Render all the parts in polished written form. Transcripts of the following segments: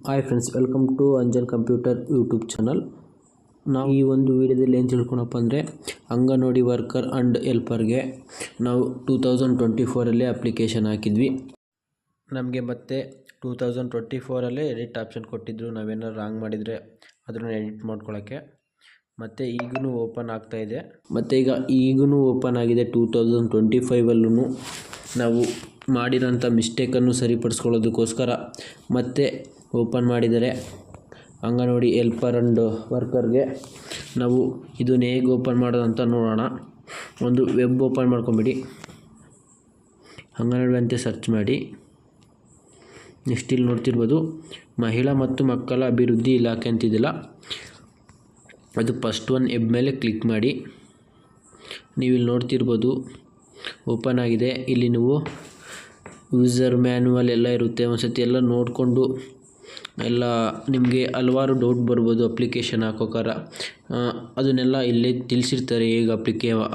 Hi friends, welcome to Anjan computer YouTube channel. ನಾವು ಈ ಒಂದು ವಿಡಿಯೋದಲ್ಲಿ ಏನು ತಿಳ್ಕೊಳಪ್ಪ ಅಂದರೆ, ಅಂಗನವಾಡಿ ವರ್ಕರ್ ಆ್ಯಂಡ್ ಹೆಲ್ಪರ್ಗೆ ನಾವು 2024 ಅಪ್ಲಿಕೇಶನ್ ಹಾಕಿದ್ವಿ. ನಮಗೆ ಮತ್ತೆ 2024 ಎಡಿಟ್ ಆಪ್ಷನ್ ಕೊಟ್ಟಿದ್ದರು. ನಾವೇನಾದ್ರು ರಾಂಗ್ ಮಾಡಿದರೆ ಅದನ್ನು ಎಡಿಟ್ ಮಾಡ್ಕೊಳ್ಳೋಕ್ಕೆ. ಮತ್ತು ಈಗೂ ಓಪನ್ ಆಗ್ತಾಯಿದೆ. ಮತ್ತು ಈಗೂ ಓಪನ್ ಆಗಿದೆ. 2025 ನಾವು ಮಾಡಿರೋಂಥ ಮಿಸ್ಟೇಕನ್ನು ಸರಿಪಡಿಸ್ಕೊಳ್ಳೋದಕ್ಕೋಸ್ಕರ ಮತ್ತೆ ಓಪನ್ ಮಾಡಿದರೆ ಅಂಗನವಾಡಿ ಹೆಲ್ಪರ್ ಆ್ಯಂಡ್ ವರ್ಕರ್ಗೆ ನಾವು ಇದನ್ನು ಹೇಗೆ ಓಪನ್ ಮಾಡೋದು ಅಂತ ನೋಡೋಣ. ಒಂದು ವೆಬ್ ಓಪನ್ ಮಾಡ್ಕೊಂಬಿಡಿ. ಅಂಗನವಾಡಿ ಅಂತ ಸರ್ಚ್ ಮಾಡಿ. ನೆಕ್ಸ್ಟ್ ಇಲ್ಲಿ ನೋಡ್ತಿರ್ಬೋದು, ಮಹಿಳಾ ಮತ್ತು ಮಕ್ಕಳ ಅಭಿವೃದ್ಧಿ ಇಲಾಖೆ ಅಂತಿದೆಯಲ್ಲ, ಅದು ಫಸ್ಟ್ ಒನ್ ವೆಬ್ ಮೇಲೆ ಕ್ಲಿಕ್ ಮಾಡಿ. ನೀವು ಇಲ್ಲಿ ನೋಡ್ತಿರ್ಬೋದು ಓಪನ್ ಆಗಿದೆ. ಇಲ್ಲಿ ನೀವು ಯೂಸರ್ ಮ್ಯಾನ್ಯುವಲ್ ಎಲ್ಲ ಇರುತ್ತೆ. ಒಂದು ಸತಿ ಎಲ್ಲ ನೋಡಿಕೊಂಡು, ಎಲ್ಲ ನಿಮಗೆ ಹಲವಾರು ಡೌಟ್ ಬರ್ಬೋದು ಅಪ್ಲಿಕೇಶನ್ ಹಾಕೋಕ್ಕಾರ. ಅದನ್ನೆಲ್ಲ ಇಲ್ಲೇ ತಿಳಿಸಿರ್ತಾರೆ, ಹೇಗೆ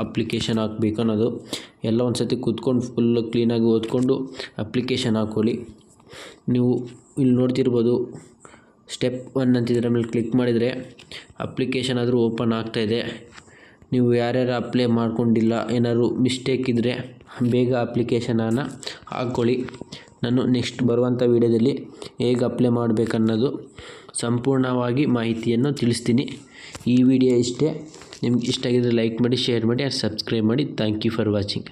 ಅಪ್ಲಿಕೇಶನ್ ಹಾಕ್ಬೇಕು ಅನ್ನೋದು ಎಲ್ಲ. ಒಂದು ಸತಿ ಕೂತ್ಕೊಂಡು ಫುಲ್ಲು ಕ್ಲೀನಾಗಿ ಓದ್ಕೊಂಡು ಅಪ್ಲಿಕೇಶನ್ ಹಾಕ್ಕೊಳ್ಳಿ. ನೀವು ಇಲ್ಲಿ ನೋಡ್ತಿರ್ಬೋದು ಸ್ಟೆಪ್ 1 ಅಂತಿದ್ರೆ ಮೇಲೆ ಕ್ಲಿಕ್ ಮಾಡಿದರೆ ಅಪ್ಲಿಕೇಶನ್ ಆದರೂ ಓಪನ್ ಆಗ್ತಾಯಿದೆ. ನೀವು ಯಾರ್ಯಾರು ಅಪ್ಲೈ ಮಾಡ್ಕೊಂಡಿಲ್ಲ, ಏನಾದ್ರು ಮಿಸ್ಟೇಕ್ ಇದ್ದರೆ ಬೇಗ ಅಪ್ಲಿಕೇಶನನ್ನು ಹಾಕ್ಕೊಳ್ಳಿ. ನಾನು ನೆಕ್ಸ್ಟ್ ಬರುವಂಥ ವೀಡಿಯೋದಲ್ಲಿ ಹೇಗೆ ಅಪ್ಲೈ ಮಾಡಬೇಕನ್ನೋದು ಸಂಪೂರ್ಣವಾಗಿ ಮಾಹಿತಿಯನ್ನು ತಿಳಿಸ್ತೀನಿ. ಈ ವಿಡಿಯೋ ಇಷ್ಟೇ. ನಿಮ್ಗೆ ಇಷ್ಟ ಆಗಿದ್ರೆ ಲೈಕ್ ಮಾಡಿ, ಶೇರ್ ಮಾಡಿ, ಸಬ್ಸ್ಕ್ರೈಬ್ ಮಾಡಿ. Thank you for watching.